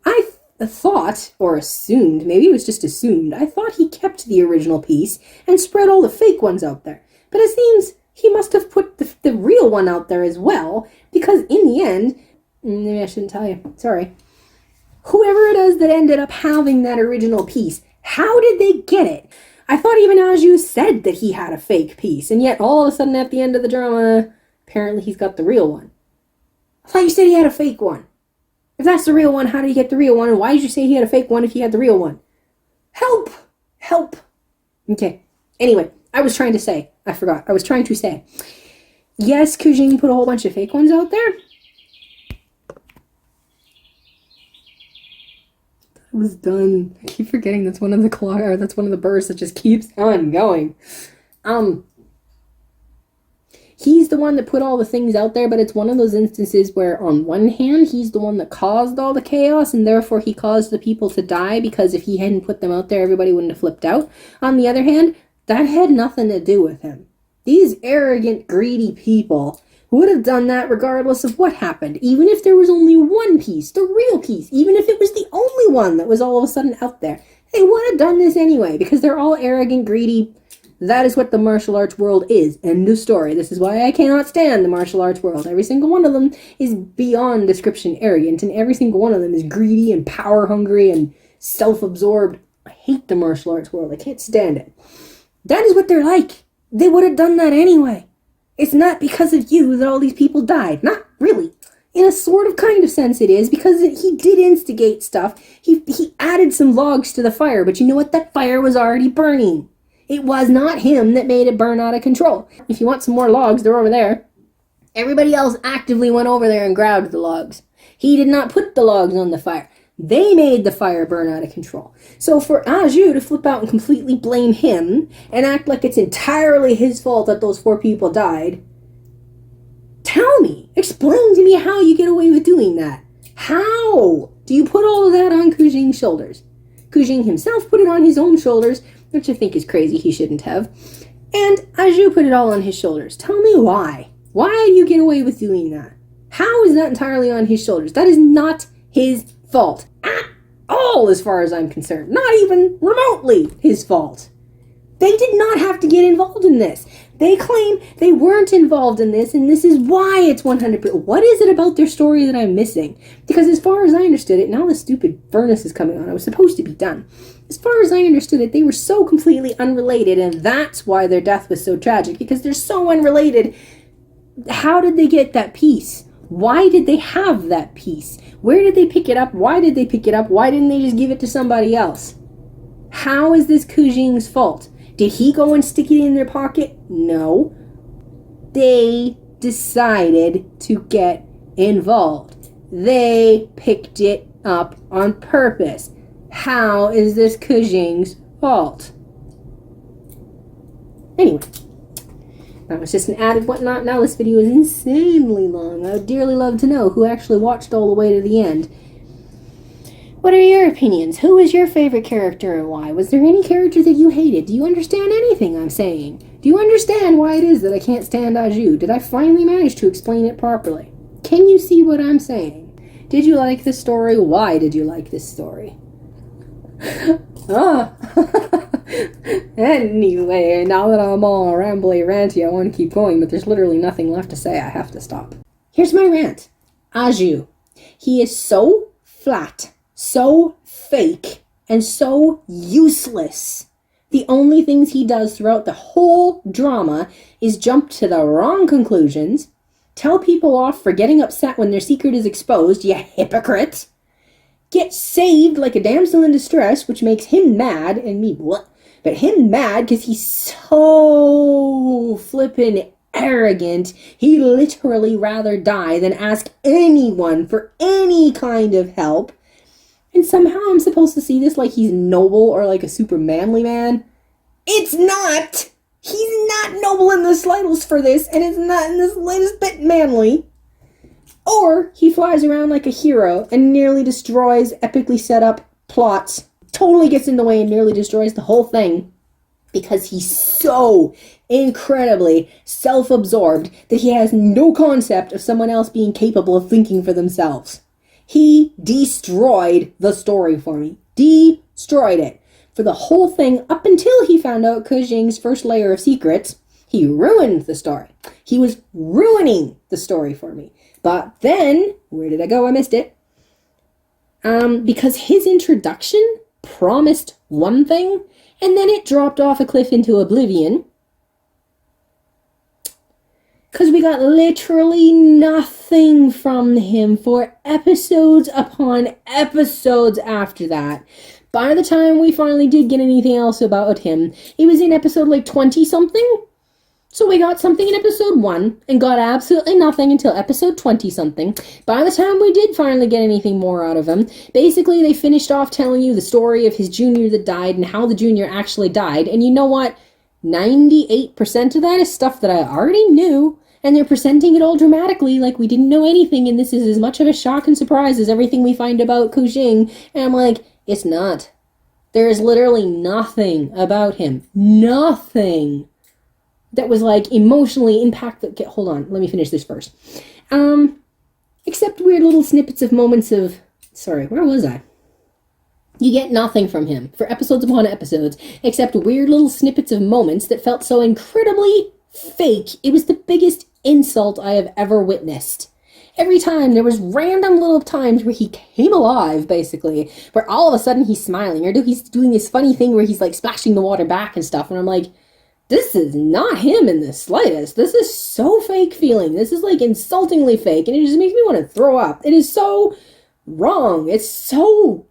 I thought, or assumed, maybe it was just assumed, I thought he kept the original piece and spread all the fake ones out there. But it seems he must have put the real one out there as well, because in the end, maybe I shouldn't tell you, sorry, whoever it is that ended up having that original piece, how did they get it? I thought even Aju said that he had a fake piece, and yet all of a sudden at the end of the drama, apparently he's got the real one. I thought you said he had a fake one. If that's the real one, how did he get the real one? And why did you say he had a fake one if he had the real one? Help! Help! Okay. Anyway, I was trying to say, yes, Qiling put a whole bunch of fake ones out there. I was done. I keep forgetting that's one of the birds that just keeps on going. He's the one that put all the things out there, but it's one of those instances where on one hand, he's the one that caused all the chaos, and therefore he caused the people to die, because if he hadn't put them out there, everybody wouldn't have flipped out. On the other hand, that had nothing to do with him. These arrogant, greedy people would have done that regardless of what happened, even if there was only one piece, the real piece, even if it was the only one that was all of a sudden out there. They would have done this anyway, because they're all arrogant, greedy. That is what the martial arts world is. End of story. This is why I cannot stand the martial arts world. Every single one of them is beyond description arrogant, and every single one of them is greedy and power-hungry and self-absorbed. I hate the martial arts world. I can't stand it. That is what they're like. They would have done that anyway. It's not because of you that all these people died. Not really. In a sort of kind of sense it is, because he did instigate stuff. He added some logs to the fire, but you know what? That fire was already burning. It was not him that made it burn out of control. If you want some more logs, they're over there. Everybody else actively went over there and grabbed the logs. He did not put the logs on the fire. They made the fire burn out of control. So for Aju to flip out and completely blame him and act like it's entirely his fault that those 4 people died, tell me, explain to me how you get away with doing that. How do you put all of that on Qiling shoulders? Qiling himself put it on his own shoulders, which I think is crazy, he shouldn't have. And Aju put it all on his shoulders. Tell me why. Why do you get away with doing that? How is that entirely on his shoulders? That is not his fault at all, as far as I'm concerned. Not even remotely his fault. They did not have to get involved in this. They claim they weren't involved in this, and this is why it's 100%. What is it about their story that I'm missing? Because as far as I understood it, now the stupid furnace is coming on. I was supposed to be done. As far as I understood it, they were so completely unrelated, and that's why their death was so tragic, because they're so unrelated. How did they get that piece? Why did they have that piece? Where did they pick it up? Why did they pick it up? Why didn't they just give it to somebody else? How is this Qiling's fault? Did he go and stick it in their pocket? No. They decided to get involved. They picked it up on purpose. How is this Qiling's fault? Anyway. That was just an added whatnot. Now this video is insanely long. I would dearly love to know who actually watched all the way to the end. What are your opinions? Who is your favorite character and why? Was there any character that you hated? Do you understand anything I'm saying? Do you understand why it is that I can't stand Aju? Did I finally manage to explain it properly? Can you see what I'm saying? Did you like this story? Why did you like this story? Anyway, now that I'm all rambly ranty, I want to keep going, but there's literally nothing left to say. I have to stop. Here's my rant. Aju. He is so flat, so fake, and so useless. The only things he does throughout the whole drama is jump to the wrong conclusions, tell people off for getting upset when their secret is exposed, you hypocrite, get saved like a damsel in distress, which makes him mad, and me, what? But him mad because he's so flippin' arrogant, he literally rather die than ask anyone for any kind of help. And somehow I'm supposed to see this like he's noble or like a super manly man. It's not! He's not noble in the slightest for this, and it's not in the slightest bit manly. Or he flies around like a hero and nearly destroys epically set up plots, totally gets in the way and nearly destroys the whole thing because he's so incredibly self-absorbed that he has no concept of someone else being capable of thinking for themselves. He destroyed the story for me. Destroyed it. For the whole thing, up until he found out Qiling's first layer of secrets, he ruined the story. He was ruining the story for me. But then, where did I go? I missed it. Because his introduction promised one thing, and then it dropped off a cliff into oblivion. Because we got literally nothing from him for episodes upon episodes after that. By the time we finally did get anything else about him, it was in episode like 20-something. So we got something in episode 1 and got absolutely nothing until episode 20-something. By the time we did finally get anything more out of him, basically they finished off telling you the story of his junior that died and how the junior actually died. And you know what? 98% of that is stuff that I already knew. And they're presenting it all dramatically like we didn't know anything, and this is as much of a shock and surprise as everything we find about Qiling. And I'm like, it's not. There is literally nothing about him. Nothing. that was like emotionally impactful. Okay, hold on, let me finish this first. Except weird little snippets of moments of, sorry, where was I? You get nothing from him for episodes upon episodes, except weird little snippets of moments that felt so incredibly fake. It was the biggest insult I have ever witnessed. Every time there was random little times where he came alive, basically, where all of a sudden he's smiling, or he's doing this funny thing where he's like splashing the water back and stuff, and I'm like, this is not him in the slightest. This is so fake feeling. This is like insultingly fake, and it just makes me want to throw up. It is so wrong. It's so...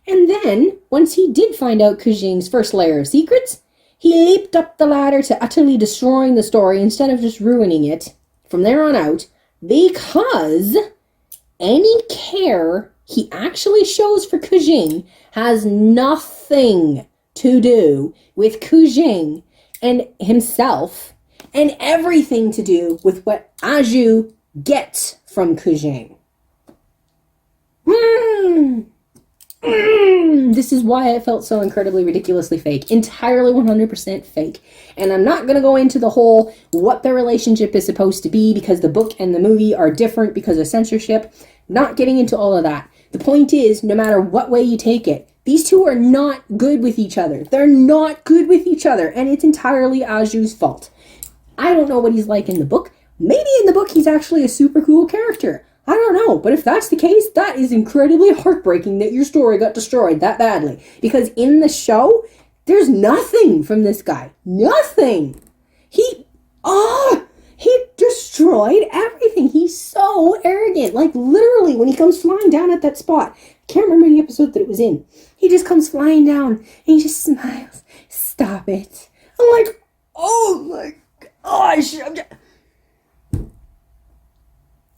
And then, once he did find out Qiling's first layer of secrets, he leaped up the ladder to utterly destroying the story instead of just ruining it from there on out, because any care he actually shows for Qiling has nothing to do with Qiling and himself, and everything to do with what Aju gets from Qiling. This is why I felt so incredibly ridiculously fake. Entirely 100% fake. And I'm not going to go into the whole what their relationship is supposed to be because the book and the movie are different because of censorship. Not getting into all of that. The point is, no matter what way you take it, these two are not good with each other. They're not good with each other, and it's entirely Aju's fault. I don't know what he's like in the book. Maybe in the book he's actually a super cool character. I don't know, but if that's the case, that is incredibly heartbreaking that your story got destroyed that badly. Because in the show, there's nothing from this guy. Nothing. He destroyed everything. He's so arrogant. Like, literally, when he comes flying down at that spot, I can't remember the episode that it was in. He just comes flying down, and he just smiles. Stop it. I'm like, oh my gosh.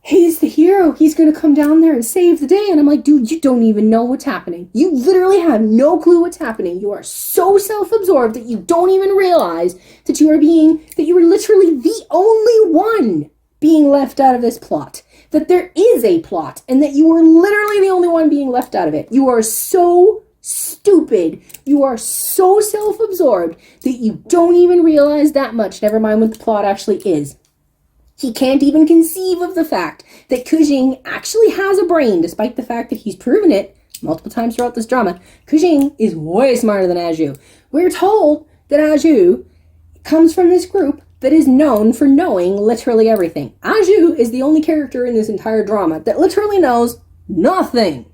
He's the hero. He's going to come down there and save the day. And I'm like, dude, you don't even know what's happening. You literally have no clue what's happening. You are so self-absorbed that you don't even realize that you are literally the only one being left out of this plot. That there is a plot and that you are literally the only one being left out of it. You are so stupid. You are so self-absorbed that you don't even realize that much. Never mind what the plot actually is. He can't even conceive of the fact that Qiling actually has a brain, despite the fact that he's proven it multiple times throughout this drama. Qiling is way smarter than Aju. We're told that Aju comes from this group that is known for knowing literally everything. Aju is the only character in this entire drama that literally knows nothing.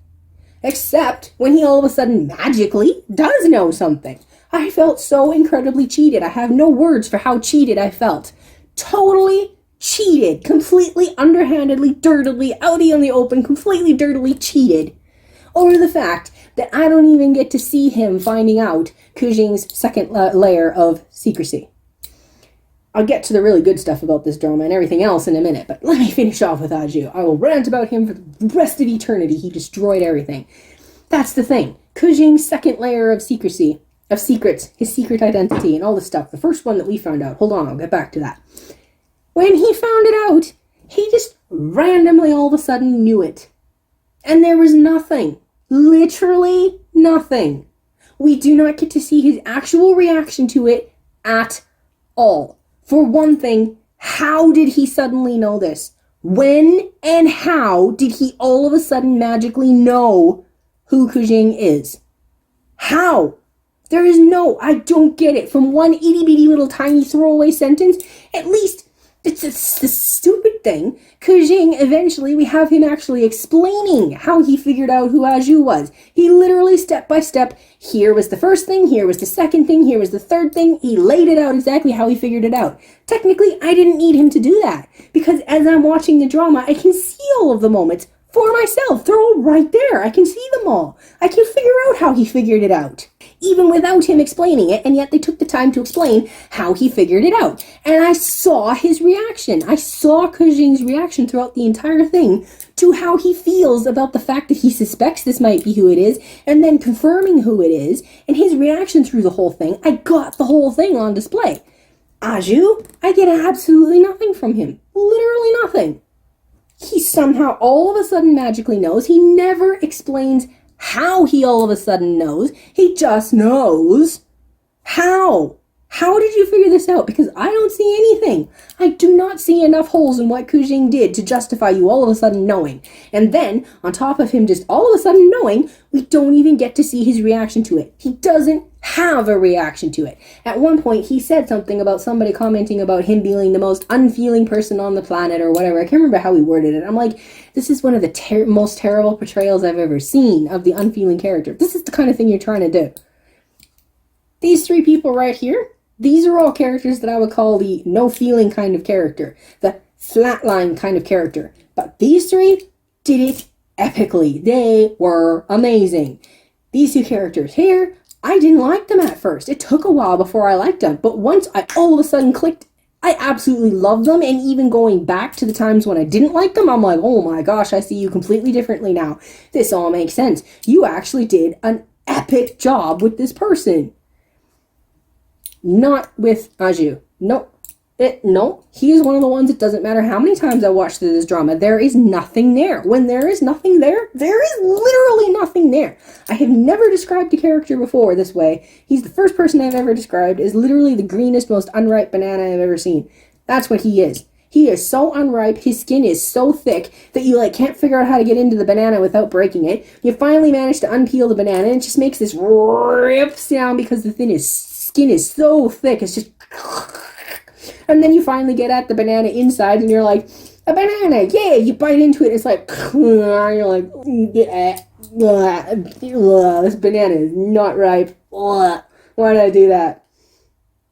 Except when he all of a sudden magically does know something. I felt so incredibly cheated. I have no words for how cheated I felt. Totally cheated, completely underhandedly, dirtily, outie on the open, completely dirtily cheated over the fact that I don't even get to see him finding out Qiling's second layer of secrecy. I'll get to the really good stuff about this drama and everything else in a minute, but let me finish off with Aju. I will rant about him for the rest of eternity. He destroyed everything. That's the thing. Qiling's second layer of secrecy, of secrets, his secret identity, and all this stuff. The first one that we found out. Hold on, I'll get back to that. When he found it out, he just randomly all of a sudden knew it. And there was nothing. Literally nothing. We do not get to see his actual reaction to it at all. For one thing, how did he suddenly know this? When and how did he all of a sudden magically know who Qiling is? How? There is no, I don't get it. From one itty bitty little tiny throwaway sentence, at least it's the stupid thing. Qiling, eventually, we have him actually explaining how he figured out who Aju was. He literally, step by step, here was the first thing, here was the second thing, here was the third thing. He laid it out exactly how he figured it out. Technically, I didn't need him to do that, because as I'm watching the drama, I can see all of the moments for myself. They're all right there. I can see them all. I can figure out how he figured it out, even without him explaining it, and yet they took the time to explain how he figured it out. And I saw his reaction. I saw Qiling's reaction throughout the entire thing to how he feels about the fact that he suspects this might be who it is, and then confirming who it is, and his reaction through the whole thing. I got the whole thing on display. Aju, I get absolutely nothing from him. Literally nothing. He somehow all of a sudden magically knows. He never explains how he all of a sudden knows. He just knows. How? How did you figure this out? Because I don't see anything. I do not see enough holes in what Qiling did to justify you all of a sudden knowing. And then, on top of him just all of a sudden knowing, we don't even get to see his reaction to it. He doesn't have a reaction to it. At one point, he said something about somebody commenting about him being the most unfeeling person on the planet or whatever. I can't remember how he worded it. I'm like, this is one of the most terrible portrayals I've ever seen of the unfeeling character. This is the kind of thing you're trying to do. These three people right here, these are all characters that I would call the no-feeling kind of character, the flatline kind of character. But these three did it epically. They were amazing. These two characters here, I didn't like them at first. It took a while before I liked them. But once I all of a sudden clicked, I absolutely love them. And even going back to the times when I didn't like them, I'm like, oh my gosh, I see you completely differently now. This all makes sense. You actually did an epic job with this person. Not with Aju. No. No. He is one of the ones, it doesn't matter how many times I watch through this drama, there is nothing there. When there is nothing there, there is literally nothing there. I have never described a character before this way. He's the first person I've ever described as literally the greenest, most unripe banana I've ever seen. That's what he is. He is so unripe, his skin is so thick that you can't figure out how to get into the banana without breaking it. You finally manage to unpeel the banana and it just makes this rip sound because the skin is so thick, it's just... And then you finally get at the banana inside and you're like, a banana, yeah, you bite into it, it's like, you're like, this banana is not ripe. Why did I do that?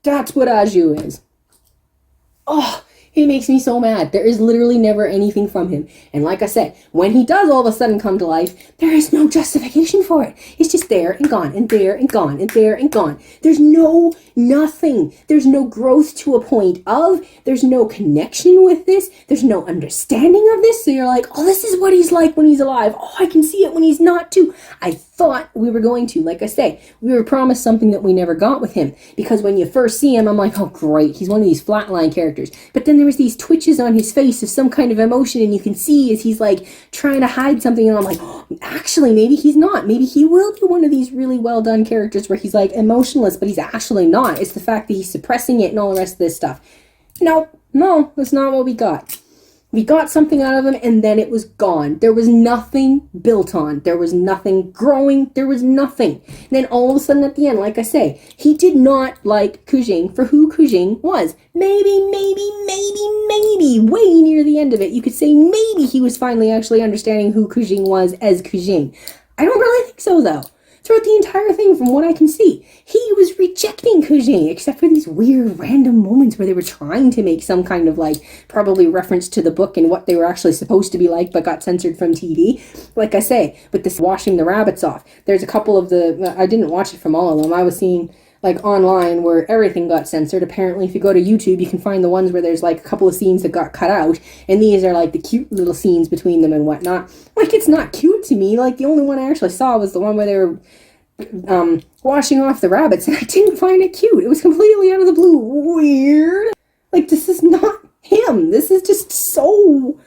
That's what Aju is. Oh, he makes me so mad. There is literally never anything from him. And like I said, when he does all of a sudden come to life, there is no justification for it. It's just there and gone and there and gone and there and gone. There's nothing. There's no growth to a point of. There's no connection with this. There's no understanding of this. So you're like, oh, this is what he's like when he's alive. Oh, I can see it when he's not too. I thought we were going to. Like I say, we were promised something that we never got with him. Because when you first see him, I'm like, oh, great. He's one of these flatline characters. But then there was these twitches on his face of some kind of emotion, and you can see as he's trying to hide something, and I'm like, oh, actually, maybe he's not. Maybe he will be one of these really well done characters where he's emotionless, but he's actually not. It's the fact that he's suppressing it and all the rest of this stuff. No, that's not what we got. We got something out of him, and then it was gone. There was nothing built on. There was nothing growing. There was nothing. And then all of a sudden at the end, like I say, he did not like Qiling for who Qiling was. Maybe, way near the end of it, you could say maybe he was finally actually understanding who Qiling was as Qiling. I don't really think so, though. Throughout the entire thing, from what I can see, he was rejecting Qiling, except for these weird random moments where they were trying to make some kind of probably reference to the book and what they were actually supposed to be like, but got censored from TV. Like I say, with this washing the rabbits off, there's a couple of I didn't watch it from all of them. I was seeing online where everything got censored. Apparently, if you go to YouTube, you can find the ones where there's a couple of scenes that got cut out, and these are the cute little scenes between them and whatnot. It's not cute to me. The only one I actually saw was the one where they were washing off the rabbits, and I didn't find it cute. It was completely out of the blue. Weird. This is not him. This is just so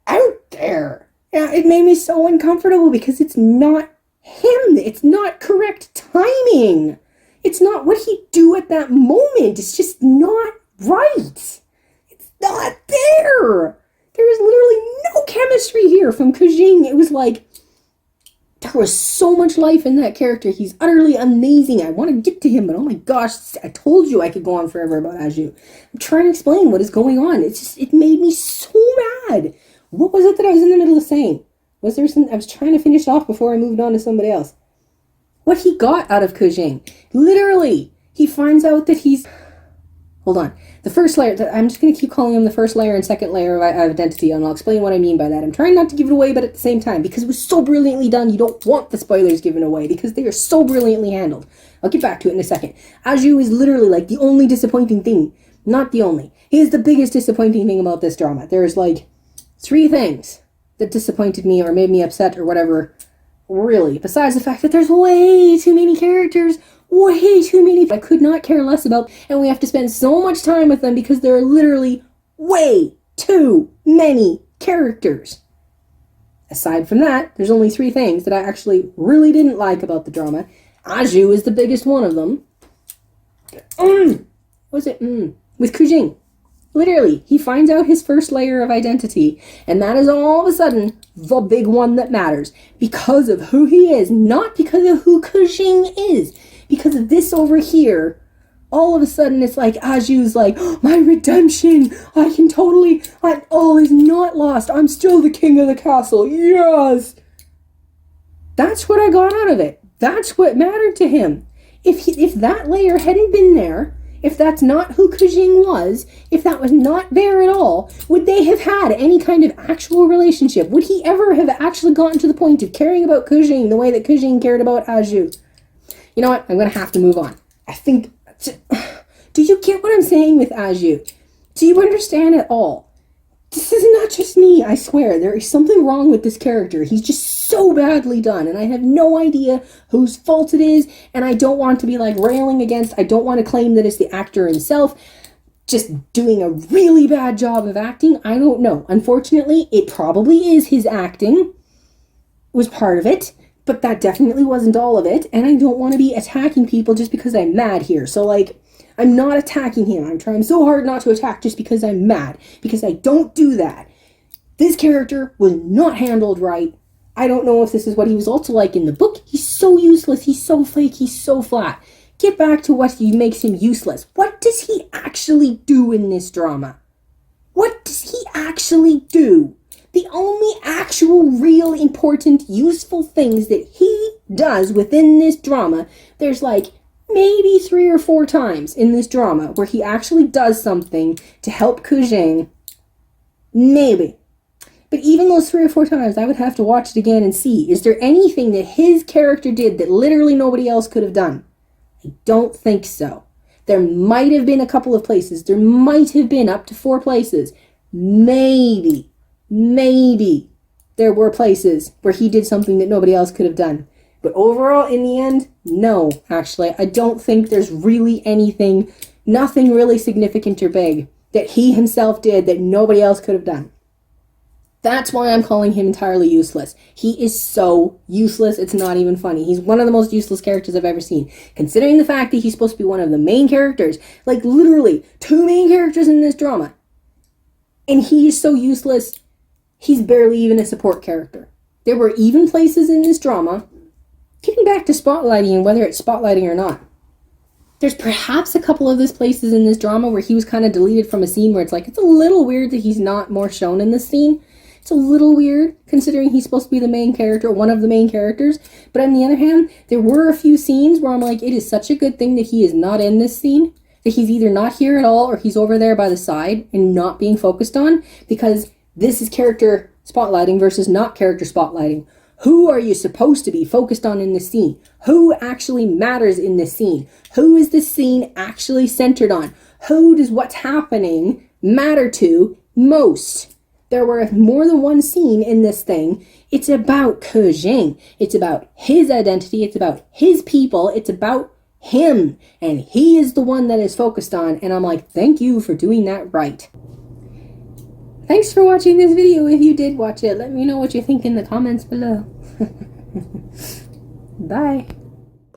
out there. Yeah, it made me so uncomfortable because it's not him. It's not correct timing. It's not what he'd do at that moment. It's just not right. It's not there. There is literally no chemistry here from Qiling. It was there was so much life in that character. He's utterly amazing. I want to get to him, but oh my gosh, I told you I could go on forever about Aju. I'm trying to explain what is going on. It made me so mad. What was it that I was in the middle of saying? Was there something? I was trying to finish off before I moved on to somebody else. What he got out of Qiling. Literally, he finds out that he's... Hold on. The first layer, I'm just going to keep calling him the first layer and second layer of identity, and I'll explain what I mean by that. I'm trying not to give it away, but at the same time, because it was so brilliantly done, you don't want the spoilers given away, because they are so brilliantly handled. I'll get back to it in a second. Aju is literally the only disappointing thing. Not the only. He is the biggest disappointing thing about this drama. There's 3 things that disappointed me or made me upset or whatever, really, besides the fact that there's way too many characters, way too many I could not care less about, and we have to spend so much time with them because there are literally way too many characters. Aside from that, there's only 3 things that I actually really didn't like about the drama. Aju is the biggest one of them. Was it? With Qiling. Literally, he finds out his first layer of identity, and that is all of a sudden the big one that matters. Because of who he is, not because of who Qiling is. Because of this over here, all of a sudden it's like Aju's like, oh, my redemption! I can totally, all is not lost. I'm still the king of the castle. Yes! That's what I got out of it. That's what mattered to him. If that layer hadn't been there, if that's not who Qiling was, if that was not there at all, would they have had any kind of actual relationship? Would he ever have actually gotten to the point of caring about Qiling the way that Qiling cared about Aju? You know what? I'm going to have to move on. I think... Do you get what I'm saying with Aju? Do you understand at all? This is not just me, I swear. There is something wrong with this character. He's just so badly done, and I have no idea whose fault it is, and I don't want to be like railing against, I don't want to claim that it's the actor himself just doing a really bad job of acting. I don't know. Unfortunately, it probably is his acting was part of it, but that definitely wasn't all of it, and I don't want to be attacking people just because I'm mad here. So, like, I'm not attacking him. I'm trying so hard not to attack just because I'm mad, because I don't do that. This character was not handled right. I don't know if this is what he was also like in the book. He's so useless. He's so fake. He's so flat. Get back to what makes him useless. What does he actually do in this drama? What does he actually do? The only actual, real, important, useful things that he does within this drama, there's like maybe 3 or 4 times in this drama where he actually does something to help Qiling. Maybe. But even those 3 or 4 times, I would have to watch it again and see, is there anything that his character did that literally nobody else could have done? I don't think so. There might have been a couple of places. There might have been up to 4 places. Maybe there were places where he did something that nobody else could have done. But overall, in the end, no, actually. I don't think there's really anything, nothing really significant or big that he himself did that nobody else could have done. That's why I'm calling him entirely useless. He is so useless, it's not even funny. He's one of the most useless characters I've ever seen. Considering the fact that he's supposed to be one of the main characters, like literally 2 main characters in this drama. And he is so useless, he's barely even a support character. There were even places in this drama, getting back to spotlighting and whether it's spotlighting or not, there's perhaps a couple of these places in this drama where he was kind of deleted from a scene where it's like, it's a little weird that he's not more shown in this scene. It's a little weird, considering he's supposed to be the main character, one of the main characters. But on the other hand, there were a few scenes where I'm like, it is such a good thing that he is not in this scene, that he's either not here at all or he's over there by the side and not being focused on, because this is character spotlighting versus not character spotlighting. Who are you supposed to be focused on in this scene? Who actually matters in this scene? Who is this scene actually centered on? Who does what's happening matter to most? There were more than one scene in this thing. It's about Qiling. It's about his identity. It's about his people. It's about him. And he is the one that is focused on. And I'm like, thank you for doing that right. Thanks for watching this video. If you did watch it, let me know what you think in the comments below. Bye.